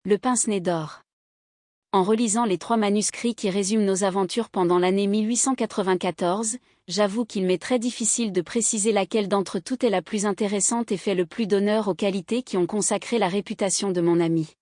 Le pince-nez d'or. En relisant les 3 manuscrits qui résument nos aventures pendant l'année 1894, j'avoue qu'il m'est très difficile de préciser laquelle d'entre toutes est la plus intéressante et fait le plus d'honneur aux qualités qui ont consacré la réputation de mon ami.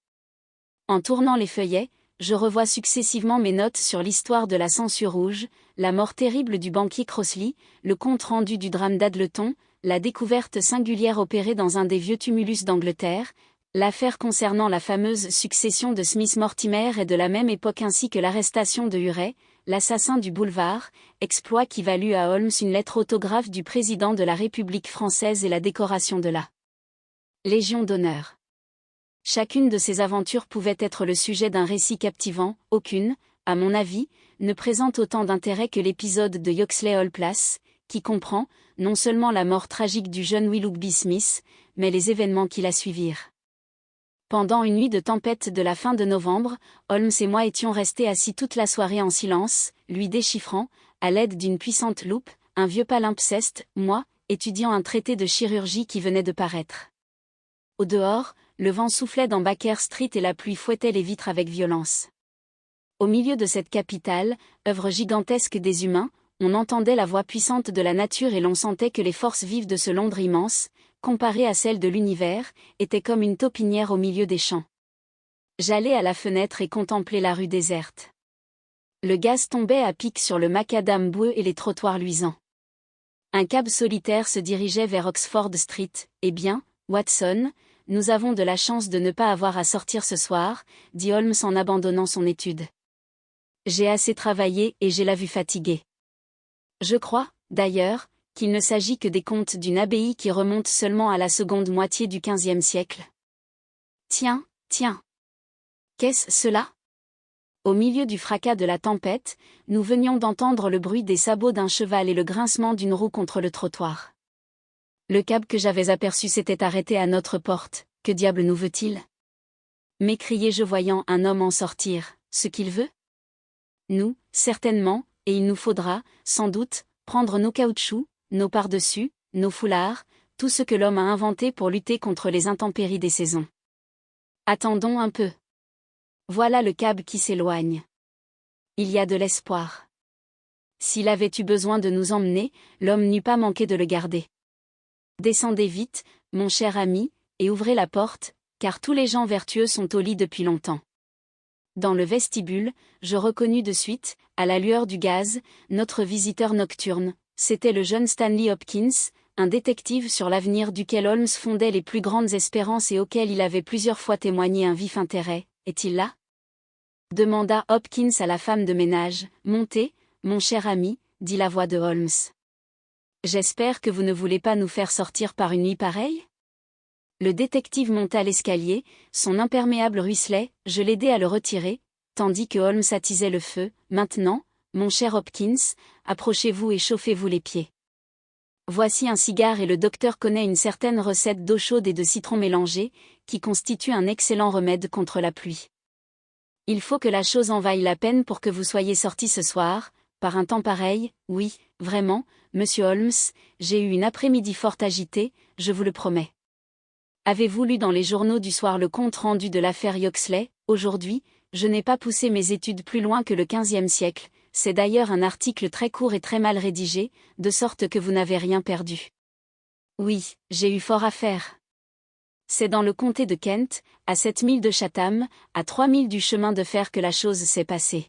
En tournant les feuillets, je revois successivement mes notes sur l'histoire de la Censure Rouge, la mort terrible du banquier Crossley, le compte-rendu du drame d'Adleton, la découverte singulière opérée dans un des vieux tumulus d'Angleterre, l'affaire concernant la fameuse succession de Smith-Mortimer est de la même époque ainsi que l'arrestation de Huret, l'assassin du boulevard, exploit qui valut à Holmes une lettre autographe du président de la République française et la décoration de la Légion d'honneur. Chacune de ces aventures pouvait être le sujet d'un récit captivant, aucune, à mon avis, ne présente autant d'intérêt que l'épisode de Yoxley Hall Place, qui comprend, non seulement la mort tragique du jeune Willoughby Smith, mais les événements qui la suivirent. Pendant une nuit de tempête de la fin de novembre, Holmes et moi étions restés assis toute la soirée en silence, lui déchiffrant, à l'aide d'une puissante loupe, un vieux palimpseste, moi, étudiant un traité de chirurgie qui venait de paraître. Au dehors, le vent soufflait dans Baker Street et la pluie fouettait les vitres avec violence. Au milieu de cette capitale, œuvre gigantesque des humains, on entendait la voix puissante de la nature et l'on sentait que les forces vives de ce Londres immense, comparées à celles de l'univers, étaient comme une taupinière au milieu des champs. J'allais à la fenêtre et contemplais la rue déserte. Le gaz tombait à pic sur le macadam boueux et les trottoirs luisants. Un cab solitaire se dirigeait vers Oxford Street. Eh bien, Watson, nous avons de la chance de ne pas avoir à sortir ce soir, dit Holmes en abandonnant son étude. J'ai assez travaillé et j'ai la vue fatiguée. Je crois, d'ailleurs, qu'il ne s'agit que des contes d'une abbaye qui remontent seulement à la seconde moitié du XVe siècle. Tiens. Qu'est-ce cela ? Au milieu du fracas de la tempête, nous venions d'entendre le bruit des sabots d'un cheval et le grincement d'une roue contre le trottoir. Le cab que j'avais aperçu s'était arrêté à notre porte. Que diable nous veut-il ? M'écriai-je voyant un homme en sortir. Ce qu'il veut ? Nous, certainement, et il nous faudra, sans doute, prendre nos caoutchoucs, nos pardessus, nos foulards, tout ce que l'homme a inventé pour lutter contre les intempéries des saisons. Attendons un peu. Voilà le cab qui s'éloigne. Il y a de l'espoir. S'il avait eu besoin de nous emmener, l'homme n'eût pas manqué de le garder. Descendez vite, mon cher ami, et ouvrez la porte, car tous les gens vertueux sont au lit depuis longtemps. Dans le vestibule, je reconnus de suite, à la lueur du gaz, notre visiteur nocturne. C'était le jeune Stanley Hopkins, un détective sur l'avenir duquel Holmes fondait les plus grandes espérances et auquel il avait plusieurs fois témoigné un vif intérêt. Est-il là ? Demanda Hopkins à la femme de ménage. Montez, mon cher ami, dit la voix de Holmes. J'espère que vous ne voulez pas nous faire sortir par une nuit pareille ? Le détective monta l'escalier, son imperméable ruisselait, je l'aidai à le retirer, tandis que Holmes attisait le feu. Maintenant, mon cher Hopkins, approchez-vous et chauffez-vous les pieds. Voici un cigare et le docteur connaît une certaine recette d'eau chaude et de citron mélangé, qui constitue un excellent remède contre la pluie. Il faut que la chose en vaille la peine pour que vous soyez sorti ce soir, par un temps pareil. Oui, vraiment, monsieur Holmes, j'ai eu une après-midi fort agitée, je vous le promets. Avez-vous lu dans les journaux du soir le compte-rendu de l'affaire Yoxley ? Aujourd'hui, je n'ai pas poussé mes études plus loin que le XVe siècle, c'est d'ailleurs un article très court et très mal rédigé, de sorte que vous n'avez rien perdu. Oui, j'ai eu fort à faire. C'est dans le comté de Kent, à 7 milles de Chatham, à 3 milles du chemin de fer que la chose s'est passée.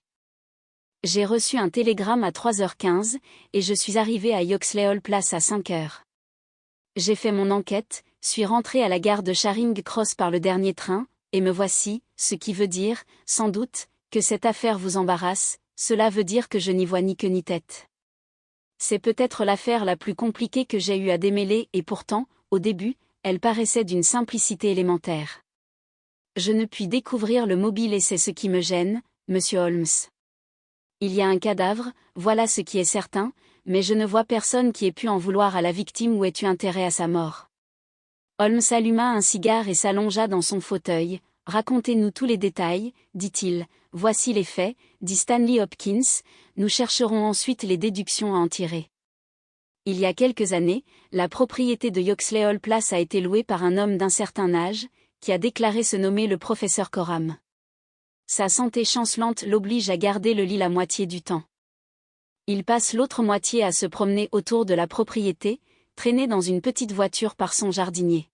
J'ai reçu un télégramme à 3h15, et je suis arrivé à Yoxley Hall Place à 5h. J'ai fait mon enquête, suis rentré à la gare de Charing Cross par le dernier train, et me voici, ce qui veut dire, sans doute, que cette affaire vous embarrasse, cela veut dire que je n'y vois ni queue ni tête. C'est peut-être l'affaire la plus compliquée que j'ai eu à démêler et pourtant, au début, elle paraissait d'une simplicité élémentaire. Je ne puis découvrir le mobile et c'est ce qui me gêne, monsieur Holmes. Il y a un cadavre, voilà ce qui est certain, mais je ne vois personne qui ait pu en vouloir à la victime ou ait eu intérêt à sa mort. Holmes alluma un cigare et s'allongea dans son fauteuil. Racontez-nous tous les détails, dit-il. Voici les faits, dit Stanley Hopkins, nous chercherons ensuite les déductions à en tirer. Il y a quelques années, la propriété de Yoxley Hall Place a été louée par un homme d'un certain âge, qui a déclaré se nommer le professeur Coram. Sa santé chancelante l'oblige à garder le lit la moitié du temps. Il passe l'autre moitié à se promener autour de la propriété, traîné dans une petite voiture par son jardinier.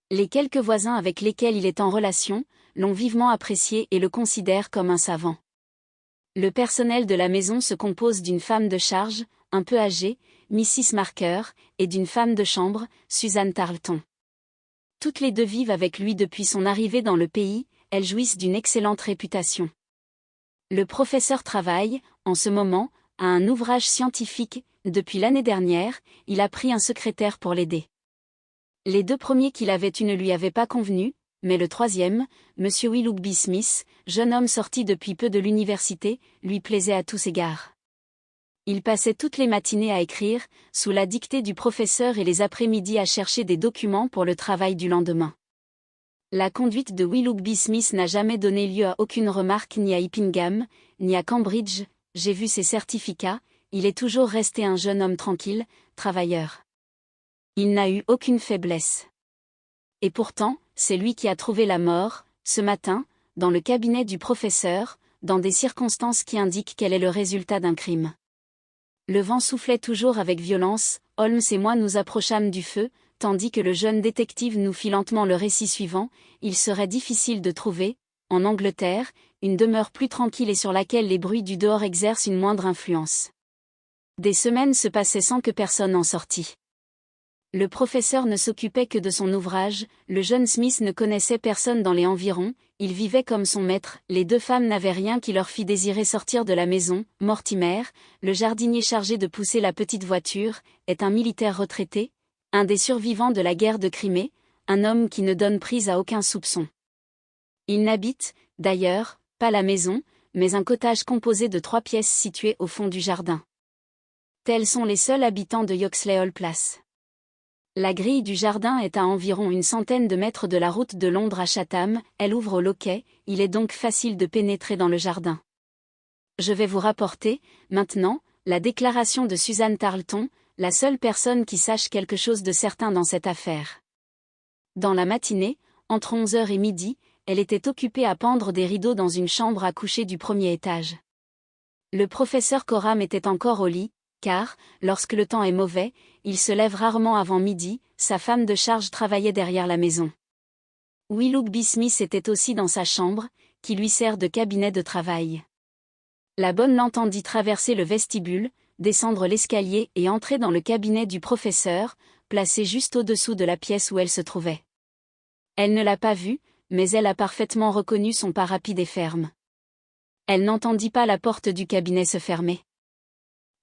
Les quelques voisins avec lesquels il est en relation, l'ont vivement apprécié et le considèrent comme un savant. Le personnel de la maison se compose d'une femme de charge, un peu âgée, Mrs. Marker, et d'une femme de chambre, Suzanne Tarleton. Toutes les deux vivent avec lui depuis son arrivée dans le pays, elles jouissent d'une excellente réputation. Le professeur travaille, en ce moment, à un ouvrage scientifique. Depuis l'année dernière, il a pris un secrétaire pour l'aider. Les 2 premiers qu'il avait eus ne lui avaient pas convenu, mais le 3e, M. Willoughby Smith, jeune homme sorti depuis peu de l'université, lui plaisait à tous égards. Il passait toutes les matinées à écrire, sous la dictée du professeur et les après-midi à chercher des documents pour le travail du lendemain. La conduite de Willoughby Smith n'a jamais donné lieu à aucune remarque ni à Eppingham, ni à Cambridge. J'ai vu ses certificats, il est toujours resté un jeune homme tranquille, travailleur. Il n'a eu aucune faiblesse. Et pourtant, c'est lui qui a trouvé la mort, ce matin, dans le cabinet du professeur, dans des circonstances qui indiquent quel est le résultat d'un crime. Le vent soufflait toujours avec violence, Holmes et moi nous approchâmes du feu, tandis que le jeune détective nous fit lentement le récit suivant. Il serait difficile de trouver, en Angleterre, une demeure plus tranquille et sur laquelle les bruits du dehors exercent une moindre influence. Des semaines se passaient sans que personne en sortît. Le professeur ne s'occupait que de son ouvrage, le jeune Smith ne connaissait personne dans les environs, il vivait comme son maître, les 2 femmes n'avaient rien qui leur fit désirer sortir de la maison. Mortimer, le jardinier chargé de pousser la petite voiture, est un militaire retraité, un des survivants de la guerre de Crimée, un homme qui ne donne prise à aucun soupçon. Il n'habite, d'ailleurs, pas la maison, mais un cottage composé de 3 pièces situées au fond du jardin. Tels sont les seuls habitants de Yoxley Hall Place. La grille du jardin est à environ une centaine de mètres de la route de Londres à Chatham, elle ouvre au loquet, il est donc facile de pénétrer dans le jardin. Je vais vous rapporter, maintenant, la déclaration de Suzanne Tarleton, la seule personne qui sache quelque chose de certain dans cette affaire. Dans la matinée, entre 11h et midi, elle était occupée à pendre des rideaux dans une chambre à coucher du 1er étage. Le professeur Coram était encore au lit, car, lorsque le temps est mauvais, il se lève rarement avant midi, sa femme de charge travaillait derrière la maison. Willoughby Smith était aussi dans sa chambre, qui lui sert de cabinet de travail. La bonne l'entendit traverser le vestibule, descendre l'escalier et entrer dans le cabinet du professeur, placé juste au-dessous de la pièce où elle se trouvait. Elle ne l'a pas vu, mais elle a parfaitement reconnu son pas rapide et ferme. Elle n'entendit pas la porte du cabinet se fermer.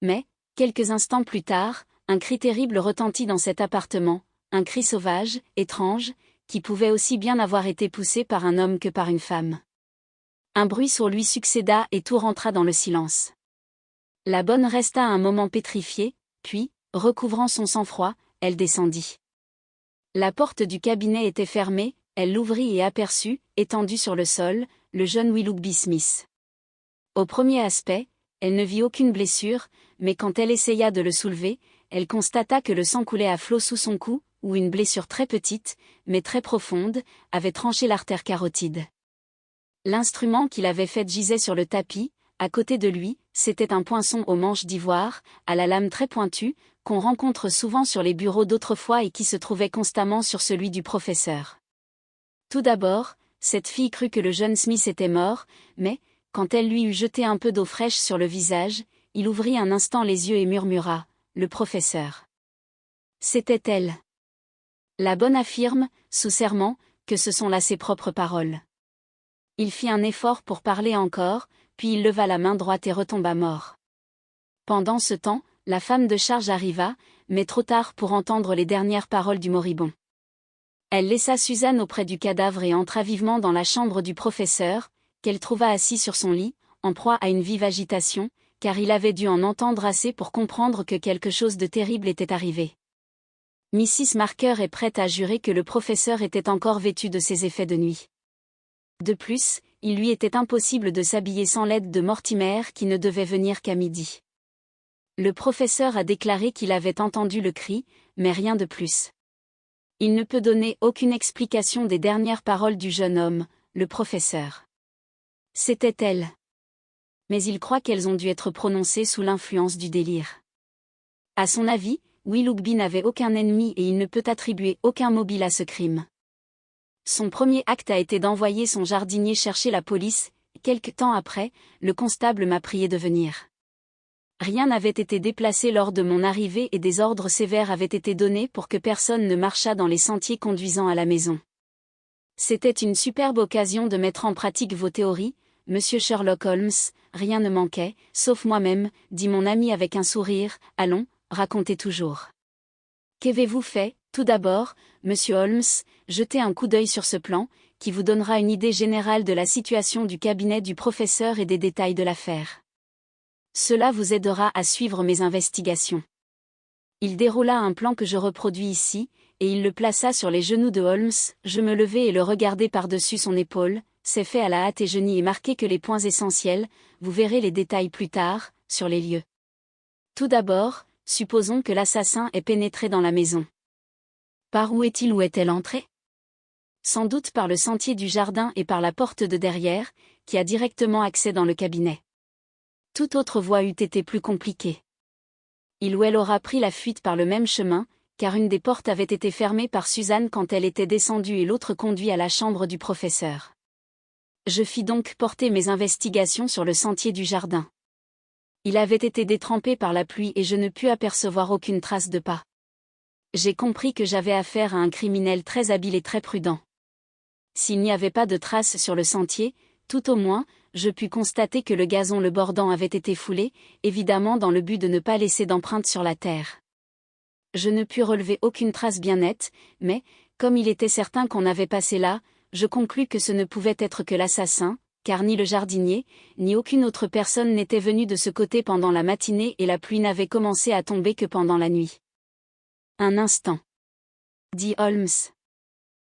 Mais, quelques instants plus tard, un cri terrible retentit dans cet appartement, un cri sauvage, étrange, qui pouvait aussi bien avoir été poussé par un homme que par une femme. Un bruit sourd lui succéda et tout rentra dans le silence. La bonne resta un moment pétrifiée, puis, recouvrant son sang-froid, elle descendit. La porte du cabinet était fermée, elle l'ouvrit et aperçut, étendu sur le sol, le jeune Willoughby Smith. Au premier aspect, elle ne vit aucune blessure, mais quand elle essaya de le soulever, elle constata que le sang coulait à flots sous son cou, où une blessure très petite, mais très profonde, avait tranché l'artère carotide. L'instrument qu'il avait fait gisait sur le tapis, à côté de lui, c'était un poinçon aux manches d'ivoire, à la lame très pointue, qu'on rencontre souvent sur les bureaux d'autrefois et qui se trouvait constamment sur celui du professeur. Tout d'abord, cette fille crut que le jeune Smith était mort, mais, quand elle lui eut jeté un peu d'eau fraîche sur le visage, il ouvrit un instant les yeux et murmura « Le professeur ». C'était elle. La bonne affirme, sous serment, que ce sont là ses propres paroles. Il fit un effort pour parler encore, puis il leva la main droite et retomba mort. Pendant ce temps, la femme de charge arriva, mais trop tard pour entendre les dernières paroles du moribond. Elle laissa Suzanne auprès du cadavre et entra vivement dans la chambre du professeur, qu'elle trouva assis sur son lit, en proie à une vive agitation, car il avait dû en entendre assez pour comprendre que quelque chose de terrible était arrivé. Mrs. Marker est prête à jurer que le professeur était encore vêtu de ses effets de nuit. De plus, il lui était impossible de s'habiller sans l'aide de Mortimer qui ne devait venir qu'à midi. Le professeur a déclaré qu'il avait entendu le cri, mais rien de plus. Il ne peut donner aucune explication des dernières paroles du jeune homme, le professeur. C'était elle. Mais il croit qu'elles ont dû être prononcées sous l'influence du délire. À son avis, Willoughby n'avait aucun ennemi et il ne peut attribuer aucun mobile à ce crime. Son premier acte a été d'envoyer son jardinier chercher la police. Quelque temps après, le constable m'a prié de venir. Rien n'avait été déplacé lors de mon arrivée et des ordres sévères avaient été donnés pour que personne ne marchât dans les sentiers conduisant à la maison. C'était une superbe occasion de mettre en pratique vos théories, monsieur Sherlock Holmes, rien ne manquait, sauf moi-même, dit mon ami avec un sourire, allons, racontez toujours. Qu'avez-vous fait, tout d'abord, monsieur Holmes, jetez un coup d'œil sur ce plan, qui vous donnera une idée générale de la situation du cabinet du professeur et des détails de l'affaire. Cela vous aidera à suivre mes investigations. Il déroula un plan que je reproduis ici, et il le plaça sur les genoux de Holmes, je me levai et le regardai par-dessus son épaule, c'est fait à la hâte et je n'y ai marqué que les points essentiels, vous verrez les détails plus tard, sur les lieux. Tout d'abord, supposons que l'assassin est pénétré dans la maison. Par où est-il ou est-elle entrée ? Sans doute par le sentier du jardin et par la porte de derrière, qui a directement accès dans le cabinet. Toute autre voie eût été plus compliquée. Il ou elle aura pris la fuite par le même chemin, car une des portes avait été fermée par Suzanne quand elle était descendue et l'autre conduit à la chambre du professeur. Je fis donc porter mes investigations sur le sentier du jardin. Il avait été détrempé par la pluie et je ne pus apercevoir aucune trace de pas. J'ai compris que j'avais affaire à un criminel très habile et très prudent. S'il n'y avait pas de traces sur le sentier, tout au moins, je pus constater que le gazon le bordant avait été foulé, évidemment dans le but de ne pas laisser d'empreinte sur la terre. Je ne pus relever aucune trace bien nette, mais, comme il était certain qu'on avait passé là, je conclus que ce ne pouvait être que l'assassin, car ni le jardinier, ni aucune autre personne n'était venue de ce côté pendant la matinée et la pluie n'avait commencé à tomber que pendant la nuit. Un instant. Dit Holmes.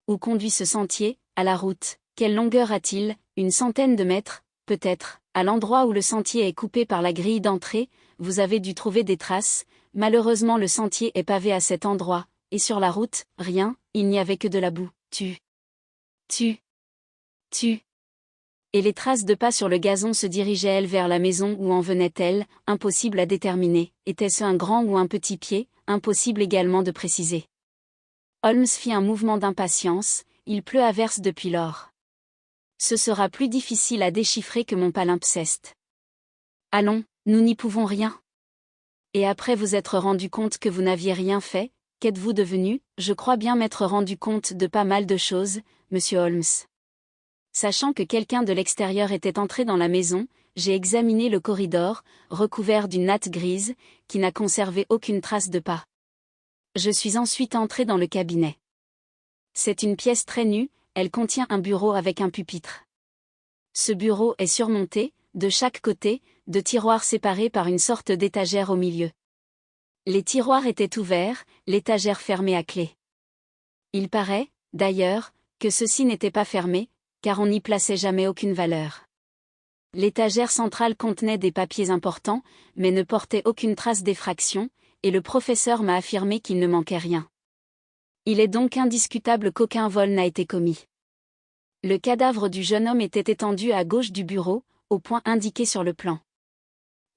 Où conduit ce sentier ? À la route. Quelle longueur a-t-il ? Une centaine de mètres, peut-être. À l'endroit où le sentier est coupé par la grille d'entrée, vous avez dû trouver des traces. Malheureusement le sentier est pavé à cet endroit, et sur la route, rien, il n'y avait que de la boue. Tu. Et les traces de pas sur le gazon se dirigeaient-elles vers la maison ou en venaient-elles ? Impossible à déterminer. Était-ce un grand ou un petit pied ? Impossible également de préciser. Holmes fit un mouvement d'impatience, il pleut à verse depuis lors. Ce sera plus difficile à déchiffrer que mon palimpseste. Allons, nous n'y pouvons rien. Et après vous être rendu compte que vous n'aviez rien fait, qu'êtes-vous devenu ? Je crois bien m'être rendu compte de pas mal de choses, monsieur Holmes. Sachant que quelqu'un de l'extérieur était entré dans la maison, j'ai examiné le corridor, recouvert d'une natte grise, qui n'a conservé aucune trace de pas. Je suis ensuite entré dans le cabinet. C'est une pièce très nue, elle contient un bureau avec un pupitre. Ce bureau est surmonté, de chaque côté, de tiroirs séparés par une sorte d'étagère au milieu. Les tiroirs étaient ouverts, l'étagère fermée à clé. Il paraît, d'ailleurs, que ceux-ci n'étaient pas fermés, car on n'y plaçait jamais aucune valeur. L'étagère centrale contenait des papiers importants, mais ne portait aucune trace d'effraction, et le professeur m'a affirmé qu'il ne manquait rien. Il est donc indiscutable qu'aucun vol n'a été commis. Le cadavre du jeune homme était étendu à gauche du bureau, au point indiqué sur le plan.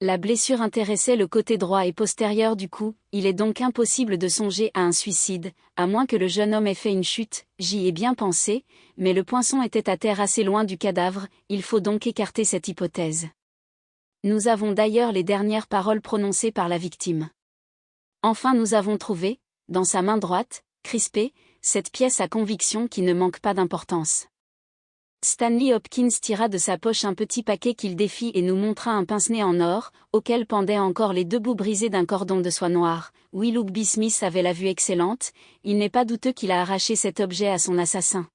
La blessure intéressait le côté droit et postérieur du cou, il est donc impossible de songer à un suicide, à moins que le jeune homme ait fait une chute, j'y ai bien pensé, mais le poinçon était à terre assez loin du cadavre, il faut donc écarter cette hypothèse. Nous avons d'ailleurs les dernières paroles prononcées par la victime. Enfin nous avons trouvé, dans sa main droite, crispée, cette pièce à conviction qui ne manque pas d'importance. Stanley Hopkins tira de sa poche un petit paquet qu'il défit et nous montra un pince-nez en or, auquel pendaient encore les deux bouts brisés d'un cordon de soie noire. Willoughby Smith avait la vue excellente, il n'est pas douteux qu'il a arraché cet objet à son assassin.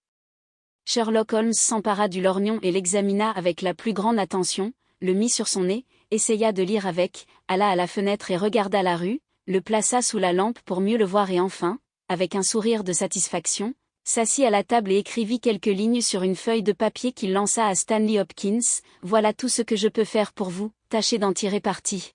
Sherlock Holmes s'empara du lorgnon et l'examina avec la plus grande attention, le mit sur son nez, essaya de lire avec, alla à la fenêtre et regarda la rue, le plaça sous la lampe pour mieux le voir et enfin, avec un sourire de satisfaction, s'assit à la table et écrivit quelques lignes sur une feuille de papier qu'il lança à Stanley Hopkins. Voilà tout ce que je peux faire pour vous, tâchez d'en tirer parti.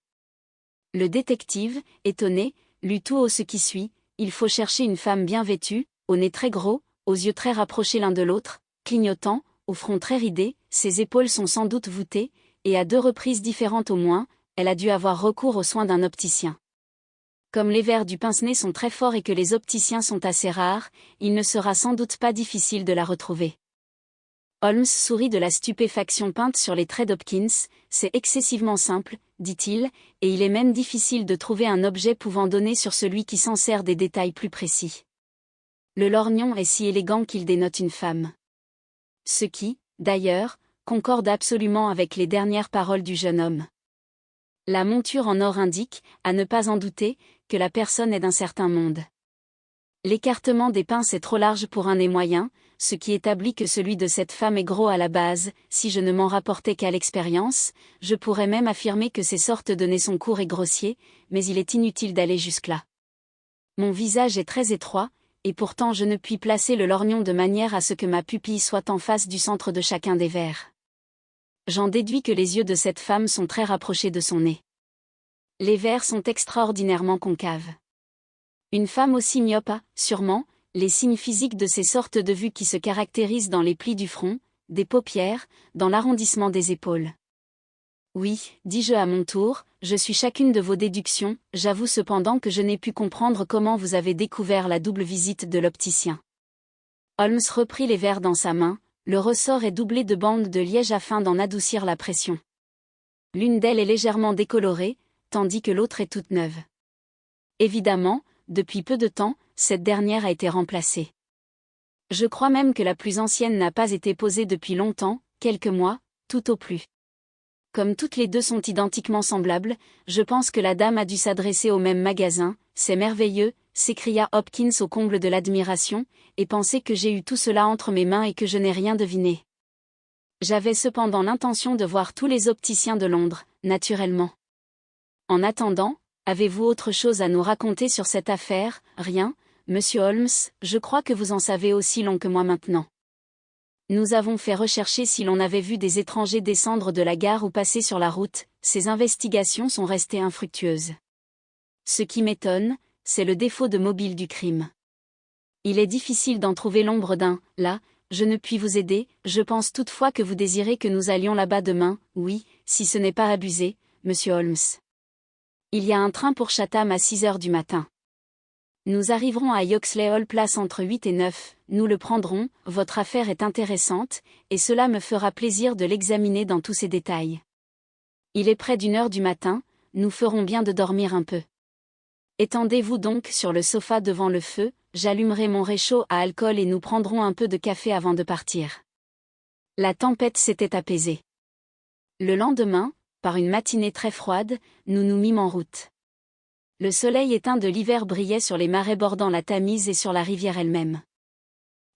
Le détective, étonné, lut tout haut ce qui suit, il faut chercher une femme bien vêtue, au nez très gros, aux yeux très rapprochés l'un de l'autre, clignotants, au front très ridé, ses épaules sont sans doute voûtées, et à 2 reprises différentes au moins, elle a dû avoir recours aux soins d'un opticien. Comme les vers du pince-nez sont très forts et que les opticiens sont assez rares, il ne sera sans doute pas difficile de la retrouver. Holmes sourit de la stupéfaction peinte sur les traits d'Hopkins. C'est excessivement simple, dit-il, et il est même difficile de trouver un objet pouvant donner sur celui qui s'en sert des détails plus précis. Le lorgnon est si élégant qu'il dénote une femme. Ce qui, d'ailleurs, concorde absolument avec les dernières paroles du jeune homme. La monture en or indique, à ne pas en douter, que la personne est d'un certain monde. L'écartement des pinces est trop large pour un nez moyen, ce qui établit que celui de cette femme est gros à la base. Si je ne m'en rapportais qu'à l'expérience, je pourrais même affirmer que ces sortes de nez sont courts et grossiers, mais il est inutile d'aller jusque-là. Mon visage est très étroit, et pourtant je ne puis placer le lorgnon de manière à ce que ma pupille soit en face du centre de chacun des vers. J'en déduis que les yeux de cette femme sont très rapprochés de son nez. Les vers sont extraordinairement concaves. Une femme aussi myope a, sûrement, les signes physiques de ces sortes de vues qui se caractérisent dans les plis du front, des paupières, dans l'arrondissement des épaules. Oui, dis-je à mon tour, je suis chacune de vos déductions, j'avoue cependant que je n'ai pu comprendre comment vous avez découvert la double visite de l'opticien. Holmes reprit les verres dans sa main, le ressort est doublé de bandes de liège afin d'en adoucir la pression. L'une d'elles est légèrement décolorée, tandis que l'autre est toute neuve. Évidemment, depuis peu de temps, cette dernière a été remplacée. Je crois même que la plus ancienne n'a pas été posée depuis longtemps, quelques mois, tout au plus. Comme toutes les deux sont identiquement semblables, je pense que la dame a dû s'adresser au même magasin. C'est merveilleux, s'écria Hopkins au comble de l'admiration, et penser que j'ai eu tout cela entre mes mains et que je n'ai rien deviné. J'avais cependant l'intention de voir tous les opticiens de Londres, naturellement. En attendant, avez-vous autre chose à nous raconter sur cette affaire? Rien, monsieur Holmes, je crois que vous en savez aussi long que moi maintenant. Nous avons fait rechercher si l'on avait vu des étrangers descendre de la gare ou passer sur la route, ces investigations sont restées infructueuses. Ce qui m'étonne, c'est le défaut de mobile du crime. Il est difficile d'en trouver l'ombre d'un, là, je ne puis vous aider, je pense toutefois que vous désirez que nous allions là-bas demain, oui, si ce n'est pas abusé, monsieur Holmes. Il y a un train pour Chatham à 6 heures du matin. Nous arriverons à Yoxley Hall Place entre 8 et 9, nous le prendrons, votre affaire est intéressante, et cela me fera plaisir de l'examiner dans tous ses détails. Il est près d'1 heure du matin, nous ferons bien de dormir un peu. Étendez-vous donc sur le sofa devant le feu, j'allumerai mon réchaud à alcool et nous prendrons un peu de café avant de partir. La tempête s'était apaisée. Le lendemain, par une matinée très froide, nous nous mîmes en route. Le soleil éteint de l'hiver brillait sur les marais bordant la Tamise et sur la rivière elle-même.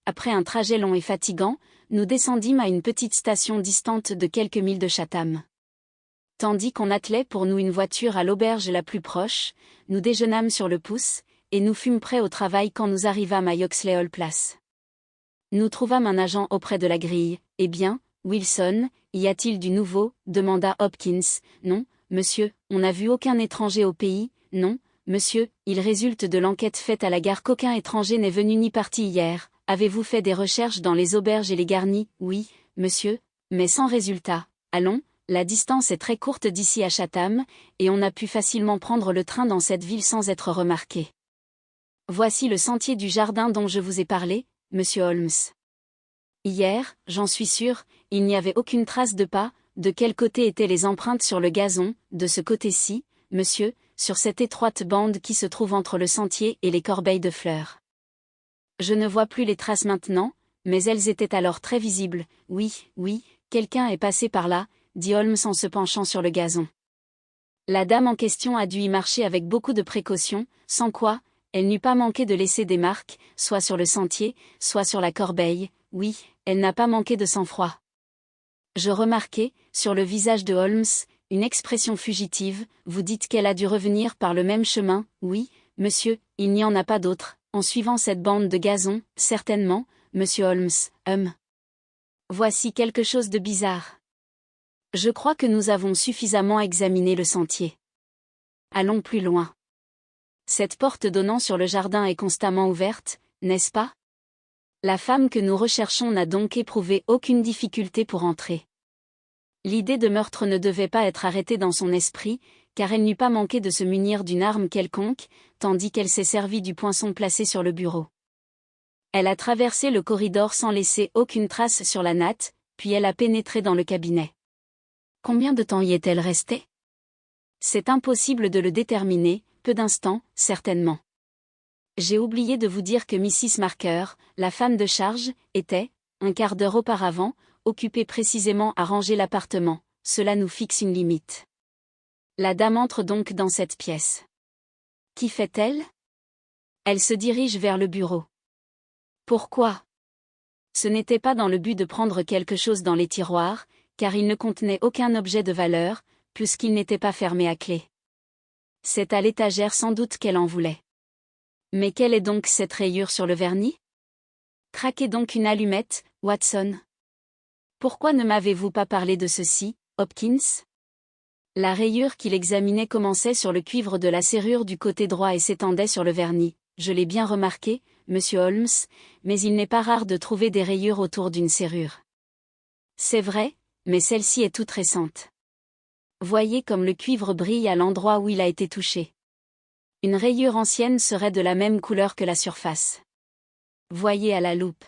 Après un trajet long et fatigant, nous descendîmes à une petite station distante de quelques milles de Chatham. Tandis qu'on attelait pour nous une voiture à l'auberge la plus proche, nous déjeunâmes sur le pouce, et nous fûmes prêts au travail quand nous arrivâmes à Yoxley Hall Place. Nous trouvâmes un agent auprès de la grille. « Eh bien, Wilson, y a-t-il du nouveau ?» demanda Hopkins. « Non, monsieur, on n'a vu aucun étranger au pays. » « Non, monsieur, il résulte de l'enquête faite à la gare qu'aucun étranger n'est venu ni parti hier. Avez-vous fait des recherches dans les auberges et les garnis? » « Oui, monsieur, mais sans résultat. Allons, la distance est très courte d'ici à Chatham, et on a pu facilement prendre le train dans cette ville sans être remarqué. Voici le sentier du jardin dont je vous ai parlé, monsieur Holmes. Hier, j'en suis sûr, il n'y avait aucune trace de pas. De quel côté étaient les empreintes sur le gazon? De ce côté-ci, monsieur, sur cette étroite bande qui se trouve entre le sentier et les corbeilles de fleurs. Je ne vois plus les traces maintenant, mais elles étaient alors très visibles. Oui, oui, quelqu'un est passé par là, dit Holmes en se penchant sur le gazon. La dame en question a dû y marcher avec beaucoup de précaution, sans quoi, elle n'eût pas manqué de laisser des marques, soit sur le sentier, soit sur la corbeille. Oui, elle n'a pas manqué de sang-froid. Je remarquai, sur le visage de Holmes, une expression fugitive. Vous dites qu'elle a dû revenir par le même chemin? Oui, monsieur, il n'y en a pas d'autre, en suivant cette bande de gazon, certainement, monsieur Holmes. Voici quelque chose de bizarre. Je crois que nous avons suffisamment examiné le sentier. Allons plus loin. Cette porte donnant sur le jardin est constamment ouverte, n'est-ce pas? La femme que nous recherchons n'a donc éprouvé aucune difficulté pour entrer. L'idée de meurtre ne devait pas être arrêtée dans son esprit, car elle n'eût pas manqué de se munir d'une arme quelconque, tandis qu'elle s'est servie du poinçon placé sur le bureau. Elle a traversé le corridor sans laisser aucune trace sur la natte, puis elle a pénétré dans le cabinet. Combien de temps y est-elle restée? C'est impossible de le déterminer, peu d'instants, certainement. J'ai oublié de vous dire que Mrs. Marker, la femme de charge, était, un quart d'heure auparavant, occupée précisément à ranger l'appartement. Cela nous fixe une limite. La dame entre donc dans cette pièce. Qu'y fait-elle? Elle se dirige vers le bureau. Pourquoi? Ce n'était pas dans le but de prendre quelque chose dans les tiroirs, car il ne contenait aucun objet de valeur, puisqu'il n'était pas fermé à clé. C'est à l'étagère sans doute qu'elle en voulait. Mais quelle est donc cette rayure sur le vernis? Craquez donc une allumette, Watson. Pourquoi ne m'avez-vous pas parlé de ceci, Hopkins? La rayure qu'il examinait commençait sur le cuivre de la serrure du côté droit et s'étendait sur le vernis. Je l'ai bien remarqué, monsieur Holmes, mais il n'est pas rare de trouver des rayures autour d'une serrure. C'est vrai, mais celle-ci est toute récente. Voyez comme le cuivre brille à l'endroit où il a été touché. Une rayure ancienne serait de la même couleur que la surface. Voyez à la loupe.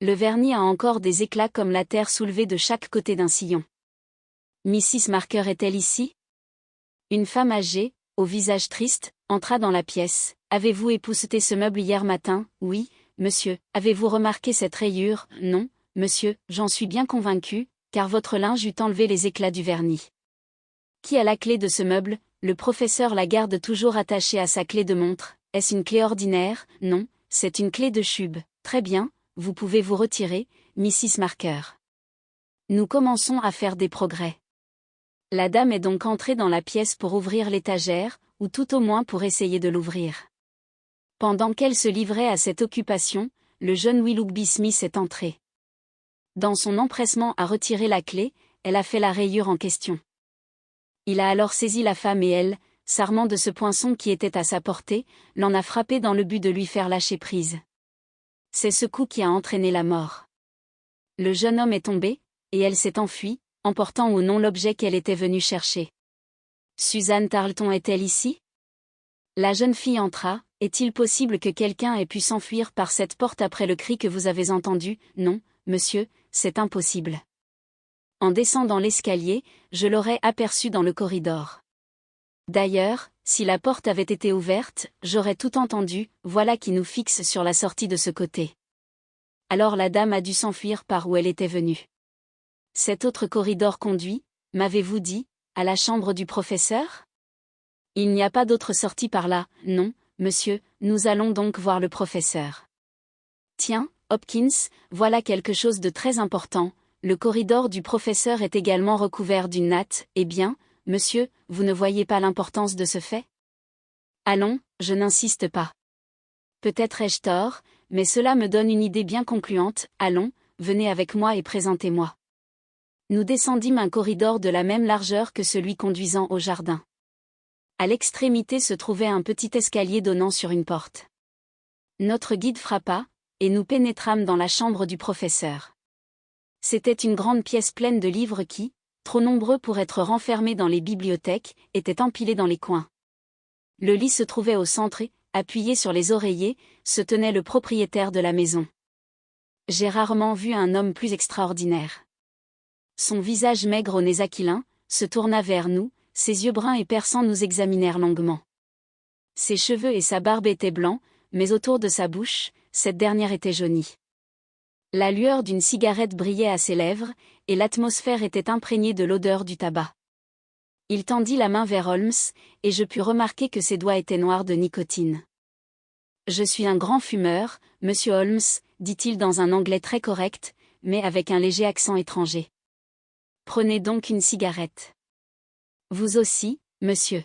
Le vernis a encore des éclats comme la terre soulevée de chaque côté d'un sillon. Mrs. Marker est-elle ici? Une femme âgée, au visage triste, entra dans la pièce. Avez-vous épousseté ce meuble hier matin? Oui, monsieur. Avez-vous remarqué cette rayure? Non, monsieur, j'en suis bien convaincu, car votre linge eût enlevé les éclats du vernis. Qui a la clé de ce meuble? Le professeur la garde toujours attachée à sa clé de montre. Est-ce une clé ordinaire? Non, c'est une clé de chube. Très bien, vous pouvez vous retirer, Mrs. Marker. Nous commençons à faire des progrès. La dame est donc entrée dans la pièce pour ouvrir l'étagère, ou tout au moins pour essayer de l'ouvrir. Pendant qu'elle se livrait à cette occupation, le jeune Willoughby Smith est entré. Dans son empressement à retirer la clé, elle a fait la rayure en question. Il a alors saisi la femme et elle, s'armant de ce poinçon qui était à sa portée, l'en a frappé dans le but de lui faire lâcher prise. C'est ce coup qui a entraîné la mort. Le jeune homme est tombé, et elle s'est enfuie, emportant ou non l'objet qu'elle était venue chercher. Suzanne Tarleton est-elle ici? La jeune fille entra. Est-il possible que quelqu'un ait pu s'enfuir par cette porte après le cri que vous avez entendu? Non, monsieur, c'est impossible. En descendant l'escalier, je l'aurais aperçue dans le corridor. D'ailleurs, si la porte avait été ouverte, j'aurais tout entendu, voilà qui nous fixe sur la sortie de ce côté. Alors la dame a dû s'enfuir par où elle était venue. Cet autre corridor conduit, m'avez-vous dit, à la chambre du professeur? Il n'y a pas d'autre sortie par là, non, monsieur, nous allons donc voir le professeur. Tiens, Hopkins, voilà quelque chose de très important. Le corridor du professeur est également recouvert d'une natte. Eh bien, monsieur, vous ne voyez pas l'importance de ce fait? Allons, je n'insiste pas. Peut-être ai-je tort, mais cela me donne une idée bien concluante. Allons, venez avec moi et présentez-moi. Nous descendîmes un corridor de la même largeur que celui conduisant au jardin. À l'extrémité se trouvait un petit escalier donnant sur une porte. Notre guide frappa, et nous pénétrâmes dans la chambre du professeur. C'était une grande pièce pleine de livres qui, trop nombreux pour être renfermés dans les bibliothèques, étaient empilés dans les coins. Le lit se trouvait au centre et, appuyé sur les oreillers, se tenait le propriétaire de la maison. J'ai rarement vu un homme plus extraordinaire. Son visage maigre au nez aquilin, se tourna vers nous, ses yeux bruns et perçants nous examinèrent longuement. Ses cheveux et sa barbe étaient blancs, mais autour de sa bouche, cette dernière était jaunie. La lueur d'une cigarette brillait à ses lèvres, et l'atmosphère était imprégnée de l'odeur du tabac. Il tendit la main vers Holmes, et je pus remarquer que ses doigts étaient noirs de nicotine. « Je suis un grand fumeur, monsieur Holmes, dit-il dans un anglais très correct, mais avec un léger accent étranger. Prenez donc une cigarette. Vous aussi, monsieur.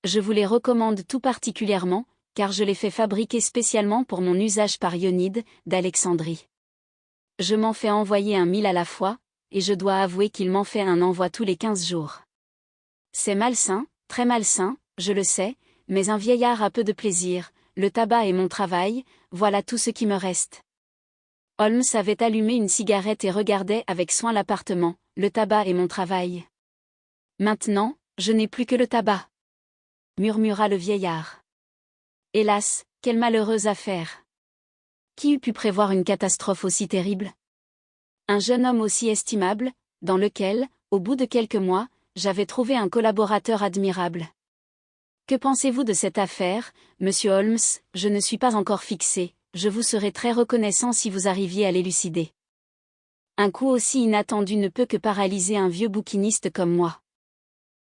Je vous les recommande tout particulièrement, car je les fais fabriquer spécialement pour mon usage par Ionide, d'Alexandrie. Je m'en fais envoyer 1 000 à la fois, et je dois avouer qu'il m'en fait un envoi tous les 15 jours. C'est malsain, très malsain, je le sais, mais un vieillard a peu de plaisir, le tabac est mon travail, voilà tout ce qui me reste. Holmes avait allumé une cigarette et regardait avec soin l'appartement, le tabac et mon travail. Maintenant, je n'ai plus que le tabac, murmura le vieillard. Hélas, quelle malheureuse affaire. Qui eût pu prévoir une catastrophe aussi terrible? Un jeune homme aussi estimable, dans lequel, au bout de quelques mois, j'avais trouvé un collaborateur admirable. Que pensez-vous de cette affaire, monsieur Holmes? Je ne suis pas encore fixé, je vous serais très reconnaissant si vous arriviez à l'élucider. Un coup aussi inattendu ne peut que paralyser un vieux bouquiniste comme moi.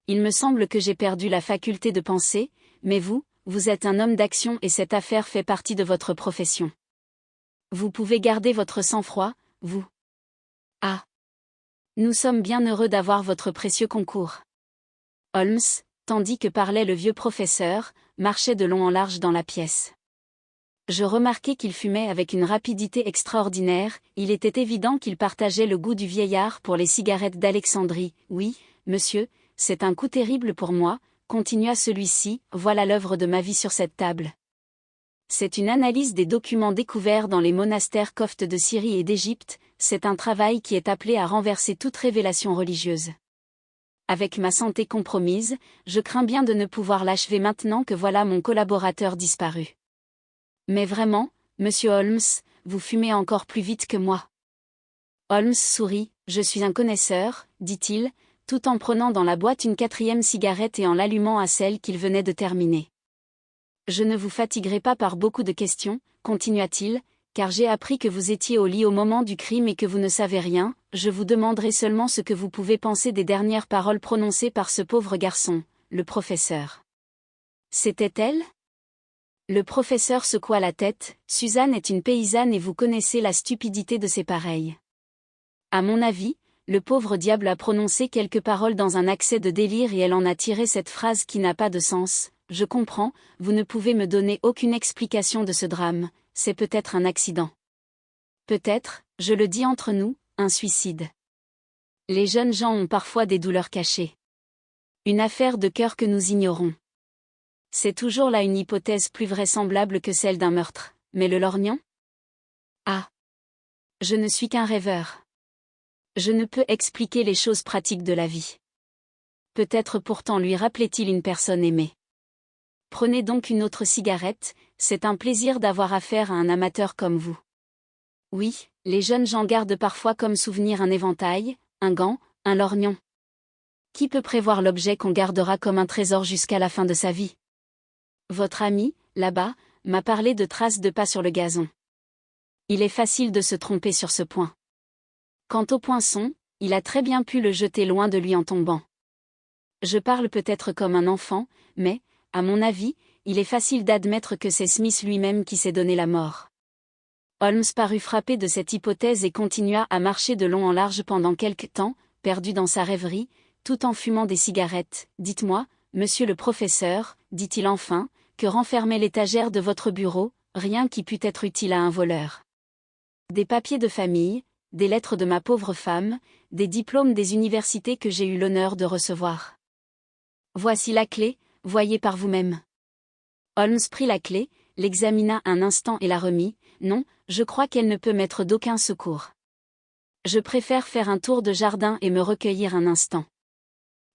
Il me semble que j'ai perdu la faculté de penser, mais vous êtes un homme d'action et cette affaire fait partie de votre profession. Vous pouvez garder votre sang-froid, vous. Ah. Nous sommes bien heureux d'avoir votre précieux concours. Holmes, tandis que parlait le vieux professeur, marchait de long en large dans la pièce. Je remarquai qu'il fumait avec une rapidité extraordinaire, il était évident qu'il partageait le goût du vieillard pour les cigarettes d'Alexandrie. Oui, monsieur, c'est un coup terrible pour moi, continua celui-ci, voilà l'œuvre de ma vie sur cette table. C'est une analyse des documents découverts dans les monastères coptes de Syrie et d'Égypte, c'est un travail qui est appelé à renverser toute révélation religieuse. Avec ma santé compromise, je crains bien de ne pouvoir l'achever maintenant que voilà mon collaborateur disparu. Mais vraiment, monsieur Holmes, vous fumez encore plus vite que moi. Holmes sourit, je suis un connaisseur, dit-il, tout en prenant dans la boîte une 4e cigarette et en l'allumant à celle qu'il venait de terminer. Je ne vous fatiguerai pas par beaucoup de questions, continua-t-il, car j'ai appris que vous étiez au lit au moment du crime et que vous ne savez rien, je vous demanderai seulement ce que vous pouvez penser des dernières paroles prononcées par ce pauvre garçon, le professeur. C'était elle? Le professeur secoua la tête, Suzanne est une paysanne et vous connaissez la stupidité de ses pareils. À mon avis, le pauvre diable a prononcé quelques paroles dans un accès de délire et elle en a tiré cette phrase qui n'a pas de sens. Je comprends, vous ne pouvez me donner aucune explication de ce drame, c'est peut-être un accident. Peut-être, je le dis entre nous, un suicide. Les jeunes gens ont parfois des douleurs cachées. Une affaire de cœur que nous ignorons. C'est toujours là une hypothèse plus vraisemblable que celle d'un meurtre, mais le lorgnon? Ah! Je ne suis qu'un rêveur. Je ne peux expliquer les choses pratiques de la vie. Peut-être pourtant lui rappelait-il une personne aimée. Prenez donc une autre cigarette, c'est un plaisir d'avoir affaire à un amateur comme vous. Oui, les jeunes gens gardent parfois comme souvenir un éventail, un gant, un lorgnon. Qui peut prévoir l'objet qu'on gardera comme un trésor jusqu'à la fin de sa vie? Votre ami, là-bas, m'a parlé de traces de pas sur le gazon. Il est facile de se tromper sur ce point. Quant au poinçon, il a très bien pu le jeter loin de lui en tombant. Je parle peut-être comme un enfant, mais, à mon avis, il est facile d'admettre que c'est Smith lui-même qui s'est donné la mort. Holmes parut frappé de cette hypothèse et continua à marcher de long en large pendant quelque temps, perdu dans sa rêverie, tout en fumant des cigarettes. Dites-moi, monsieur le professeur, dit-il enfin, que renfermait l'étagère de votre bureau, rien qui pût être utile à un voleur. Des papiers de famille, des lettres de ma pauvre femme, des diplômes des universités que j'ai eu l'honneur de recevoir. Voici la clé, voyez par vous-même. Holmes prit la clé, l'examina un instant et la remit. Non, je crois qu'elle ne peut m'être d'aucun secours. Je préfère faire un tour de jardin et me recueillir un instant.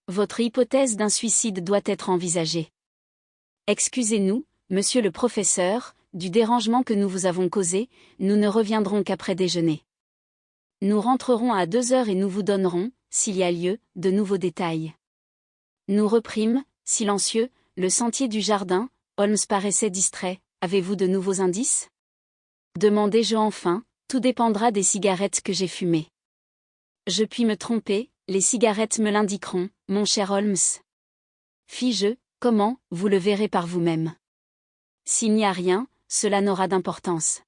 Votre hypothèse d'un suicide doit être envisagée. Excusez-nous, monsieur le professeur, du dérangement que nous vous avons causé, nous ne reviendrons qu'après déjeuner. Nous rentrerons à 2 heures et nous vous donnerons, s'il y a lieu, de nouveaux détails. Nous reprîmes, silencieux, le sentier du jardin. Holmes paraissait distrait. Avez-vous de nouveaux indices? Demandai-je enfin, tout dépendra des cigarettes que j'ai fumées. Je puis me tromper, les cigarettes me l'indiqueront, mon cher Holmes. Fis-je, comment, vous le verrez par vous-même. S'il n'y a rien, cela n'aura d'importance.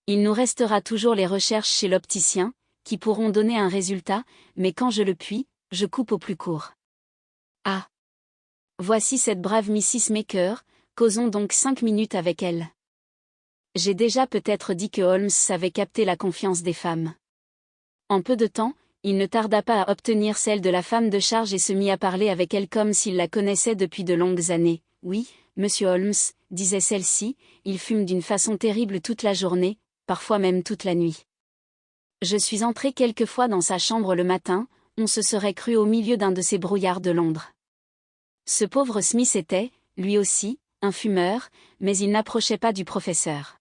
Il nous restera toujours les recherches chez l'opticien, qui pourront donner un résultat, mais quand je le puis, je coupe au plus court. Ah! Voici cette brave Mrs. Maker, causons donc 5 minutes avec elle. J'ai déjà peut-être dit que Holmes savait capter la confiance des femmes. En peu de temps, il ne tarda pas à obtenir celle de la femme de charge et se mit à parler avec elle comme s'il la connaissait depuis de longues années. Oui, monsieur Holmes, disait celle-ci, il fume d'une façon terrible toute la journée, parfois même toute la nuit. Je suis entré quelquefois dans sa chambre le matin, on se serait cru au milieu d'un de ces brouillards de Londres. Ce pauvre Smith était, lui aussi, un fumeur, mais il n'approchait pas du professeur.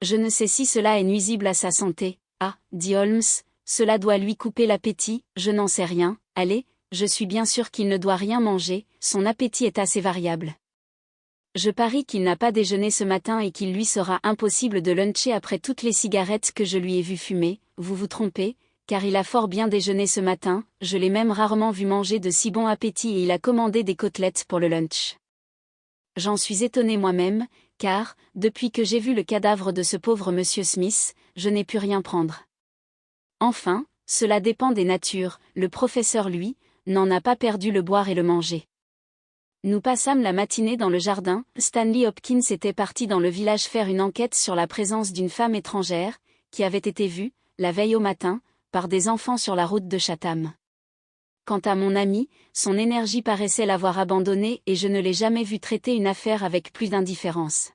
Je ne sais si cela est nuisible à sa santé. Ah, dit Holmes, cela doit lui couper l'appétit, je n'en sais rien, allez, je suis bien sûr qu'il ne doit rien manger, son appétit est assez variable. Je parie qu'il n'a pas déjeuné ce matin et qu'il lui sera impossible de luncher après toutes les cigarettes que je lui ai vu fumer, vous vous trompez, car il a fort bien déjeuné ce matin, je l'ai même rarement vu manger de si bon appétit et il a commandé des côtelettes pour le lunch. J'en suis étonné moi-même, car, depuis que j'ai vu le cadavre de ce pauvre monsieur Smith, je n'ai pu rien prendre. Enfin, cela dépend des natures, le professeur lui, n'en a pas perdu le boire et le manger. Nous passâmes la matinée dans le jardin, Stanley Hopkins était parti dans le village faire une enquête sur la présence d'une femme étrangère, qui avait été vue, la veille au matin, par des enfants sur la route de Chatham. Quant à mon ami, son énergie paraissait l'avoir abandonné et je ne l'ai jamais vu traiter une affaire avec plus d'indifférence.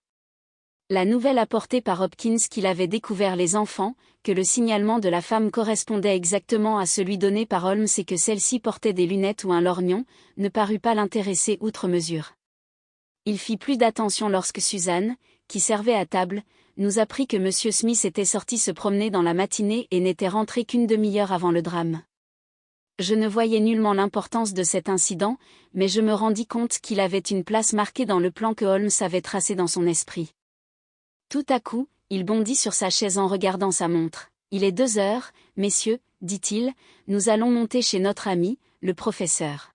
La nouvelle apportée par Hopkins qu'il avait découvert les enfants, que le signalement de la femme correspondait exactement à celui donné par Holmes et que celle-ci portait des lunettes ou un lorgnon, ne parut pas l'intéresser outre mesure. Il fit plus d'attention lorsque Suzanne, qui servait à table, nous apprit que M. Smith était sorti se promener dans la matinée et n'était rentré qu'une demi-heure avant le drame. Je ne voyais nullement l'importance de cet incident, mais je me rendis compte qu'il avait une place marquée dans le plan que Holmes avait tracé dans son esprit. Tout à coup, il bondit sur sa chaise en regardant sa montre. « Il est 2 heures, messieurs, dit-il, nous allons monter chez notre ami, le professeur. »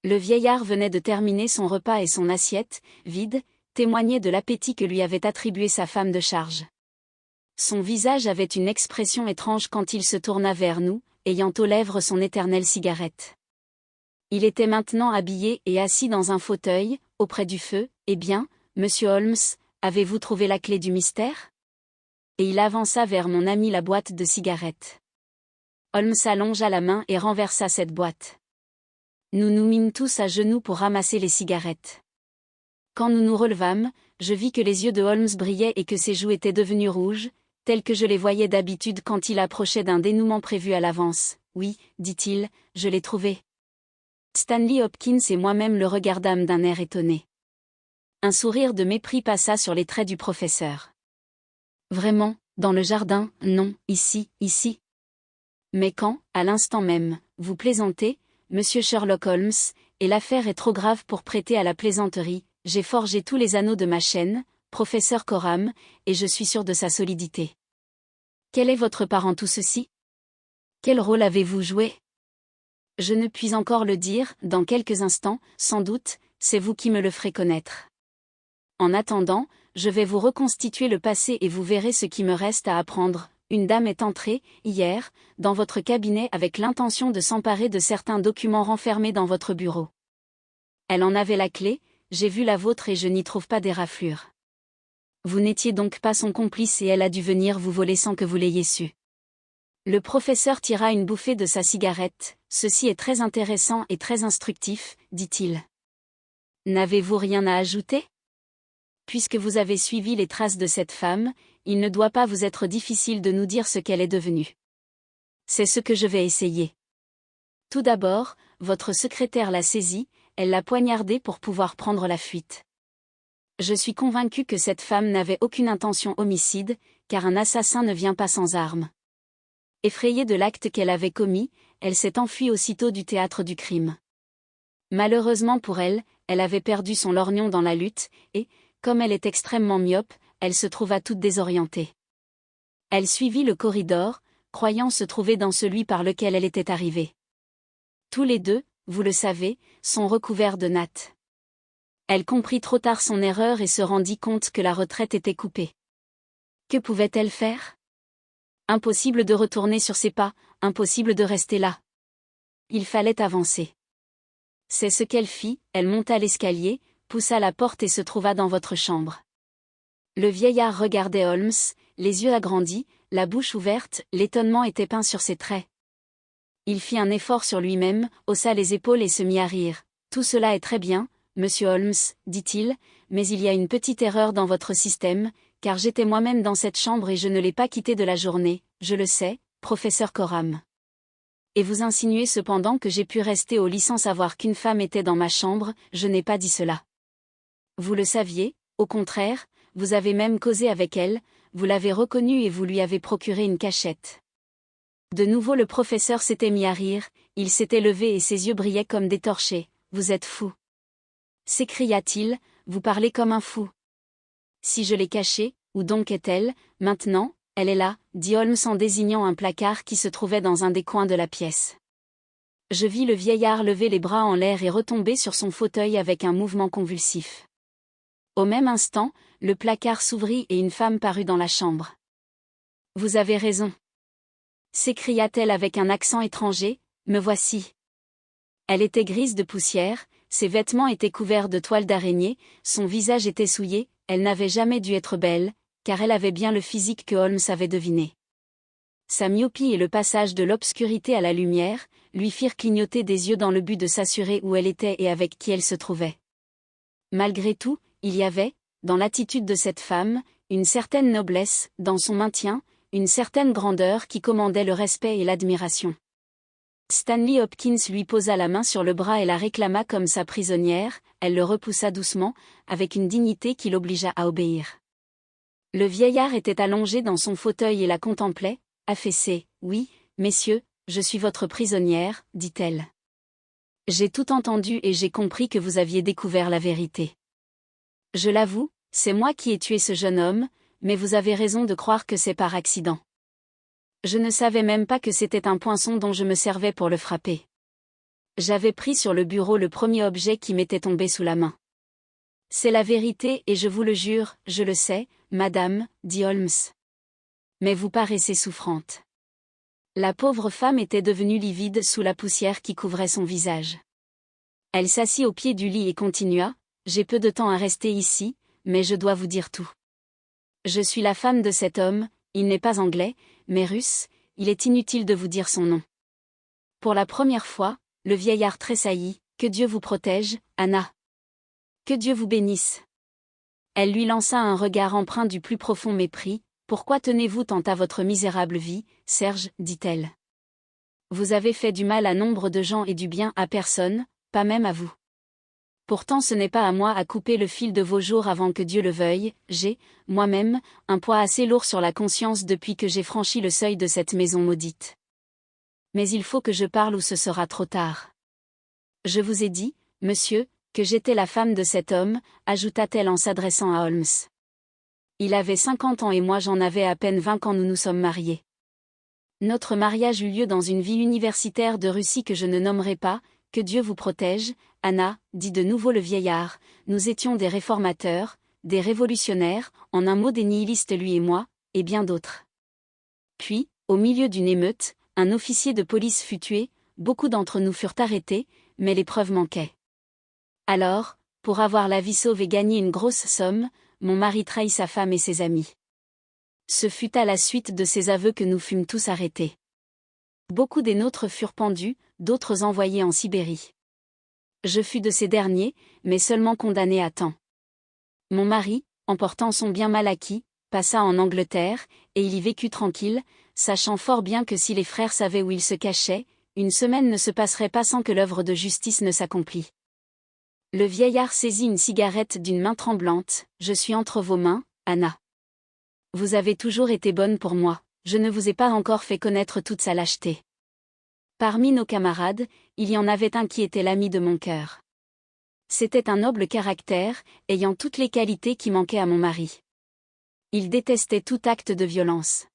Le vieillard venait de terminer son repas et son assiette, vide, témoignait de l'appétit que lui avait attribué sa femme de charge. Son visage avait une expression étrange quand il se tourna vers nous, ayant aux lèvres son éternelle cigarette. Il était maintenant habillé et assis dans un fauteuil, auprès du feu. « Eh bien, monsieur Holmes, avez-vous trouvé la clé du mystère ?» Et il avança vers mon ami la boîte de cigarettes. Holmes allongea la main et renversa cette boîte. Nous nous mîmes tous à genoux pour ramasser les cigarettes. Quand nous nous relevâmes, je vis que les yeux de Holmes brillaient et que ses joues étaient devenues rouges, telles que je les voyais d'habitude quand il approchait d'un dénouement prévu à l'avance. « Oui, dit-il, je l'ai trouvé. » Stanley Hopkins et moi-même le regardâmes d'un air étonné. Un sourire de mépris passa sur les traits du professeur. « Vraiment, dans le jardin, non, ici. » Mais quand, à l'instant même, vous plaisantez, monsieur Sherlock Holmes, et l'affaire est trop grave pour prêter à la plaisanterie, j'ai forgé tous les anneaux de ma chaîne, professeur Coram, et je suis sûr de sa solidité. Quel est votre part en tout ceci? Quel rôle avez-vous joué? Je ne puis encore le dire, dans quelques instants, sans doute, c'est vous qui me le ferez connaître. En attendant, je vais vous reconstituer le passé et vous verrez ce qui me reste à apprendre. Une dame est entrée, hier, dans votre cabinet avec l'intention de s'emparer de certains documents renfermés dans votre bureau. Elle en avait la clé, j'ai vu la vôtre et je n'y trouve pas d'éraflure. Vous n'étiez donc pas son complice et elle a dû venir vous voler sans que vous l'ayez su. Le professeur tira une bouffée de sa cigarette. Ceci est très intéressant et très instructif, dit-il. N'avez-vous rien à ajouter? Puisque vous avez suivi les traces de cette femme, il ne doit pas vous être difficile de nous dire ce qu'elle est devenue. C'est ce que je vais essayer. Tout d'abord, votre secrétaire l'a saisie, elle l'a poignardée pour pouvoir prendre la fuite. Je suis convaincu que cette femme n'avait aucune intention homicide, car un assassin ne vient pas sans armes. Effrayée de l'acte qu'elle avait commis, elle s'est enfuie aussitôt du théâtre du crime. Malheureusement pour elle, elle avait perdu son lorgnon dans la lutte, et, comme elle est extrêmement myope, elle se trouva toute désorientée. Elle suivit le corridor, croyant se trouver dans celui par lequel elle était arrivée. Tous les deux, vous le savez, sont recouverts de natte. Elle comprit trop tard son erreur et se rendit compte que la retraite était coupée. Que pouvait-elle faire? Impossible de retourner sur ses pas, impossible de rester là. Il fallait avancer. C'est ce qu'elle fit, elle monta l'escalier, poussa la porte et se trouva dans votre chambre. Le vieillard regardait Holmes, les yeux agrandis, la bouche ouverte, l'étonnement était peint sur ses traits. Il fit un effort sur lui-même, haussa les épaules et se mit à rire. « Tout cela est très bien, monsieur Holmes, dit-il, mais il y a une petite erreur dans votre système, car j'étais moi-même dans cette chambre et je ne l'ai pas quittée de la journée, je le sais, professeur Coram. Et vous insinuez cependant que j'ai pu rester au lit sans savoir qu'une femme était dans ma chambre, je n'ai pas dit cela. Vous le saviez, au contraire, vous avez même causé avec elle, vous l'avez reconnue et vous lui avez procuré une cachette. De nouveau le professeur s'était mis à rire, il s'était levé et ses yeux brillaient comme des torchets. Vous êtes fou. S'écria-t-il, vous parlez comme un fou. Si je l'ai cachée, où donc est-elle, maintenant? Elle est là, dit Holmes en désignant un placard qui se trouvait dans un des coins de la pièce. Je vis le vieillard lever les bras en l'air et retomber sur son fauteuil avec un mouvement convulsif. Au même instant, le placard s'ouvrit et une femme parut dans la chambre. Vous avez raison. S'écria-t-elle avec un accent étranger, me voici. Elle était grise de poussière, ses vêtements étaient couverts de toiles d'araignée, son visage était souillé, elle n'avait jamais dû être belle, car elle avait bien le physique que Holmes avait deviné. Sa myopie et le passage de l'obscurité à la lumière, lui firent clignoter des yeux dans le but de s'assurer où elle était et avec qui elle se trouvait. Malgré tout, il y avait, dans l'attitude de cette femme, une certaine noblesse, dans son maintien, une certaine grandeur qui commandait le respect et l'admiration. Stanley Hopkins lui posa la main sur le bras et la réclama comme sa prisonnière, elle le repoussa doucement, avec une dignité qui l'obligea à obéir. Le vieillard était allongé dans son fauteuil et la contemplait, affaissé. « Oui, messieurs, je suis votre prisonnière, dit-elle. J'ai tout entendu et j'ai compris que vous aviez découvert la vérité. Je l'avoue, c'est moi qui ai tué ce jeune homme, mais vous avez raison de croire que c'est par accident. Je ne savais même pas que c'était un poinçon dont je me servais pour le frapper. J'avais pris sur le bureau le premier objet qui m'était tombé sous la main. C'est la vérité et je vous le jure, je le sais, madame, dit Holmes. Mais vous paraissez souffrante. La pauvre femme était devenue livide sous la poussière qui couvrait son visage. Elle s'assit au pied du lit et continua, j'ai peu de temps à rester ici, mais je dois vous dire tout. Je suis la femme de cet homme, il n'est pas anglais, mais russe, il est inutile de vous dire son nom. Pour la première fois, le vieillard tressaillit, que Dieu vous protège, Anna. Que Dieu vous bénisse. Elle lui lança un regard empreint du plus profond mépris, pourquoi tenez-vous tant à votre misérable vie, Serge, dit-elle. Vous avez fait du mal à nombre de gens et du bien à personne, pas même à vous. Pourtant ce n'est pas à moi à couper le fil de vos jours avant que Dieu le veuille, j'ai, moi-même, un poids assez lourd sur la conscience depuis que j'ai franchi le seuil de cette maison maudite. Mais il faut que je parle ou ce sera trop tard. Je vous ai dit, monsieur, que j'étais la femme de cet homme, ajouta-t-elle en s'adressant à Holmes. Il avait 50 ans et moi j'en avais à peine 20 quand nous nous sommes mariés. Notre mariage eut lieu dans une ville universitaire de Russie que je ne nommerai pas, que Dieu vous protège, Anna, dit de nouveau le vieillard, nous étions des réformateurs, des révolutionnaires, en un mot des nihilistes lui et moi, et bien d'autres. Puis, au milieu d'une émeute, un officier de police fut tué, beaucoup d'entre nous furent arrêtés, mais les preuves manquaient. Alors, pour avoir la vie sauve et gagner une grosse somme, mon mari trahit sa femme et ses amis. Ce fut à la suite de ces aveux que nous fûmes tous arrêtés. Beaucoup des nôtres furent pendus, d'autres envoyés en Sibérie. Je fus de ces derniers, mais seulement condamné à temps. Mon mari, emportant son bien mal acquis, passa en Angleterre, et il y vécut tranquille, sachant fort bien que si les frères savaient où il se cachait, une semaine ne se passerait pas sans que l'œuvre de justice ne s'accomplît. Le vieillard saisit une cigarette d'une main tremblante, je suis entre vos mains, Anna. Vous avez toujours été bonne pour moi, je ne vous ai pas encore fait connaître toute sa lâcheté. Parmi nos camarades, il y en avait un qui était l'ami de mon cœur. C'était un noble caractère, ayant toutes les qualités qui manquaient à mon mari. Il détestait tout acte de violence.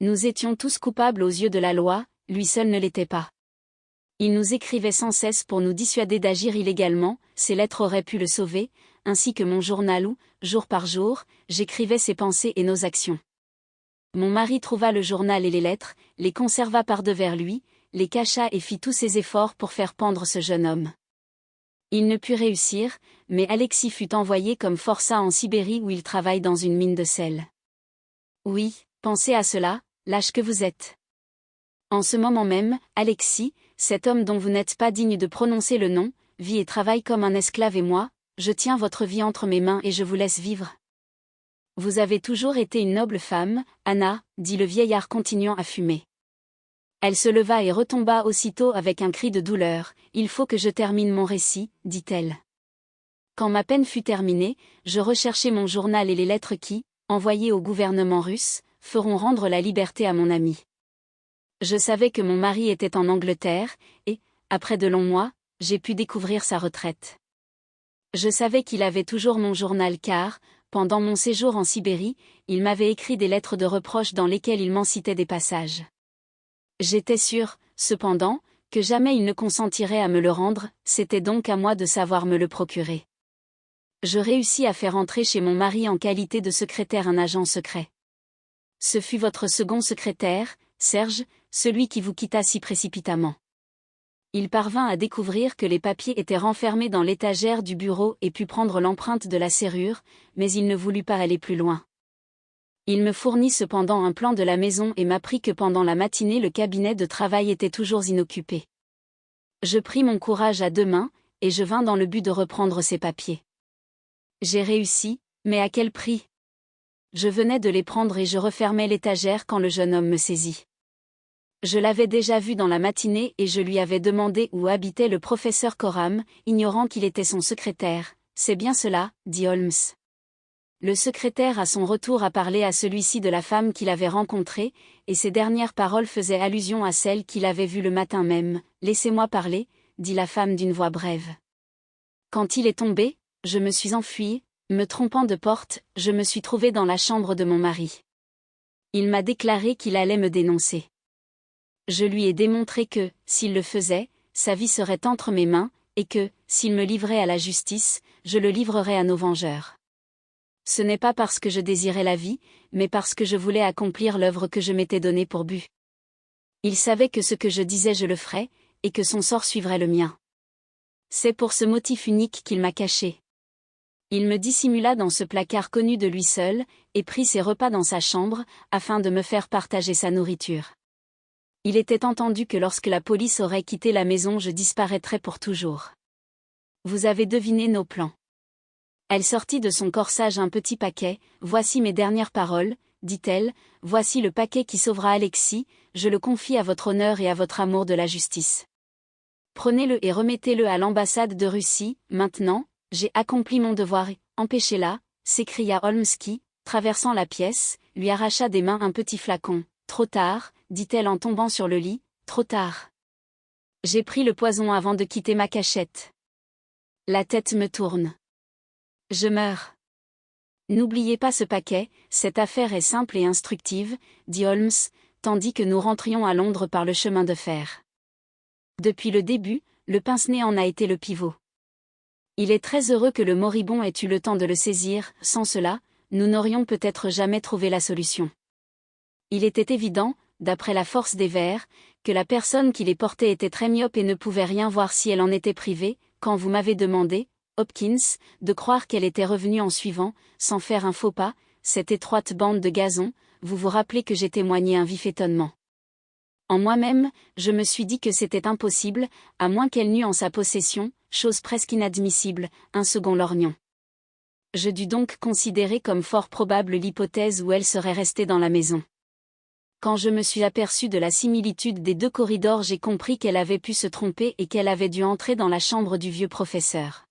Nous étions tous coupables aux yeux de la loi, lui seul ne l'était pas. Il nous écrivait sans cesse pour nous dissuader d'agir illégalement, ses lettres auraient pu le sauver, ainsi que mon journal où, jour par jour, j'écrivais ses pensées et nos actions. Mon mari trouva le journal et les lettres, les conserva par-devers lui, les cacha et fit tous ses efforts pour faire pendre ce jeune homme. Il ne put réussir, mais Alexis fut envoyé comme forçat en Sibérie où il travaille dans une mine de sel. Oui, pensez à cela, lâche que vous êtes. En ce moment même, Alexis, cet homme dont vous n'êtes pas digne de prononcer le nom, vit et travaille comme un esclave et moi, je tiens votre vie entre mes mains et je vous laisse vivre. Vous avez toujours été une noble femme, Anna, dit le vieillard continuant à fumer. Elle se leva et retomba aussitôt avec un cri de douleur. Il faut que je termine mon récit, dit-elle. Quand ma peine fut terminée, je recherchai mon journal et les lettres qui, envoyées au gouvernement russe, feront rendre la liberté à mon ami. Je savais que mon mari était en Angleterre, et, après de longs mois, j'ai pu découvrir sa retraite. Je savais qu'il avait toujours mon journal car, pendant mon séjour en Sibérie, il m'avait écrit des lettres de reproche dans lesquelles il m'en citait des passages. J'étais sûre, cependant, que jamais il ne consentirait à me le rendre, c'était donc à moi de savoir me le procurer. Je réussis à faire entrer chez mon mari en qualité de secrétaire un agent secret. Ce fut votre second secrétaire, Serge, celui qui vous quitta si précipitamment. Il parvint à découvrir que les papiers étaient renfermés dans l'étagère du bureau et put prendre l'empreinte de la serrure, mais il ne voulut pas aller plus loin. Il me fournit cependant un plan de la maison et m'apprit que pendant la matinée le cabinet de travail était toujours inoccupé. Je pris mon courage à deux mains, et je vins dans le but de reprendre ces papiers. J'ai réussi, mais à quel prix? Je venais de les prendre et je refermais l'étagère quand le jeune homme me saisit. Je l'avais déjà vu dans la matinée et je lui avais demandé où habitait le professeur Coram, ignorant qu'il était son secrétaire. C'est bien cela, dit Holmes. Le secrétaire à son retour a parlé à celui-ci de la femme qu'il avait rencontrée, et ses dernières paroles faisaient allusion à celle qu'il avait vue le matin même. Laissez-moi parler, dit la femme d'une voix brève. Quand il est tombé, je me suis enfuie, me trompant de porte, je me suis trouvée dans la chambre de mon mari. Il m'a déclaré qu'il allait me dénoncer. Je lui ai démontré que, s'il le faisait, sa vie serait entre mes mains, et que, s'il me livrait à la justice, je le livrerais à nos vengeurs. Ce n'est pas parce que je désirais la vie, mais parce que je voulais accomplir l'œuvre que je m'étais donnée pour but. Il savait que ce que je disais je le ferais, et que son sort suivrait le mien. C'est pour ce motif unique qu'il m'a caché. Il me dissimula dans ce placard connu de lui seul, et prit ses repas dans sa chambre, afin de me faire partager sa nourriture. Il était entendu que lorsque la police aurait quitté la maison je disparaîtrais pour toujours. Vous avez deviné nos plans. Elle sortit de son corsage un petit paquet. Voici mes dernières paroles, dit-elle, voici le paquet qui sauvera Alexis, je le confie à votre honneur et à votre amour de la justice. Prenez-le et remettez-le à l'ambassade de Russie, maintenant, j'ai accompli mon devoir et, empêchez-la, s'écria Holmes qui, traversant la pièce, lui arracha des mains un petit flacon. Trop tard, dit-elle en tombant sur le lit, trop tard. J'ai pris le poison avant de quitter ma cachette. La tête me tourne. Je meurs. N'oubliez pas ce paquet, cette affaire est simple et instructive, dit Holmes, tandis que nous rentrions à Londres par le chemin de fer. Depuis le début, le pince-nez en a été le pivot. Il est très heureux que le moribond ait eu le temps de le saisir, sans cela, nous n'aurions peut-être jamais trouvé la solution. Il était évident, d'après la force des verres, que la personne qui les portait était très myope et ne pouvait rien voir si elle en était privée, quand vous m'avez demandé, Hopkins, de croire qu'elle était revenue en suivant, sans faire un faux pas, cette étroite bande de gazon, vous vous rappelez que j'ai témoigné un vif étonnement. En moi-même, je me suis dit que c'était impossible, à moins qu'elle n'eût en sa possession, chose presque inadmissible, un second lorgnon. Je dus donc considérer comme fort probable l'hypothèse où elle serait restée dans la maison. Quand je me suis aperçu de la similitude des deux corridors, j'ai compris qu'elle avait pu se tromper et qu'elle avait dû entrer dans la chambre du vieux professeur.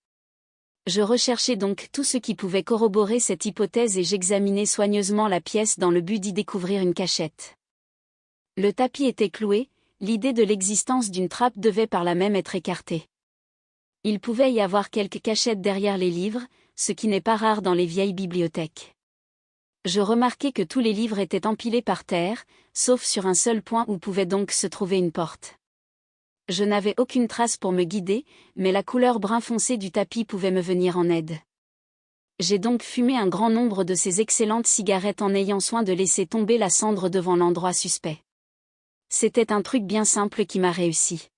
Je recherchai donc tout ce qui pouvait corroborer cette hypothèse et j'examinai soigneusement la pièce dans le but d'y découvrir une cachette. Le tapis était cloué, l'idée de l'existence d'une trappe devait par là même être écartée. Il pouvait y avoir quelques cachettes derrière les livres, ce qui n'est pas rare dans les vieilles bibliothèques. Je remarquai que tous les livres étaient empilés par terre, sauf sur un seul point où pouvait donc se trouver une porte. Je n'avais aucune trace pour me guider, mais la couleur brun foncé du tapis pouvait me venir en aide. J'ai donc fumé un grand nombre de ces excellentes cigarettes en ayant soin de laisser tomber la cendre devant l'endroit suspect. C'était un truc bien simple qui m'a réussi.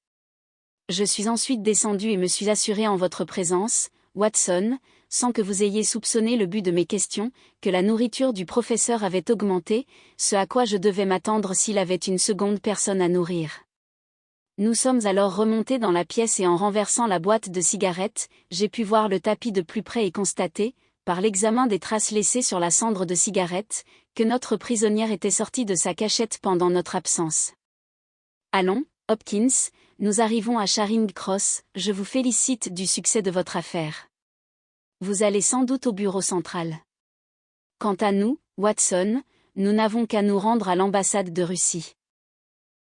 Je suis ensuite descendu et me suis assuré en votre présence, Watson, sans que vous ayez soupçonné le but de mes questions, que la nourriture du professeur avait augmenté, ce à quoi je devais m'attendre s'il avait une seconde personne à nourrir. Nous sommes alors remontés dans la pièce et en renversant la boîte de cigarettes, j'ai pu voir le tapis de plus près et constater, par l'examen des traces laissées sur la cendre de cigarette, que notre prisonnière était sortie de sa cachette pendant notre absence. Allons, Hopkins, nous arrivons à Charing Cross, je vous félicite du succès de votre affaire. Vous allez sans doute au bureau central. Quant à nous, Watson, nous n'avons qu'à nous rendre à l'ambassade de Russie.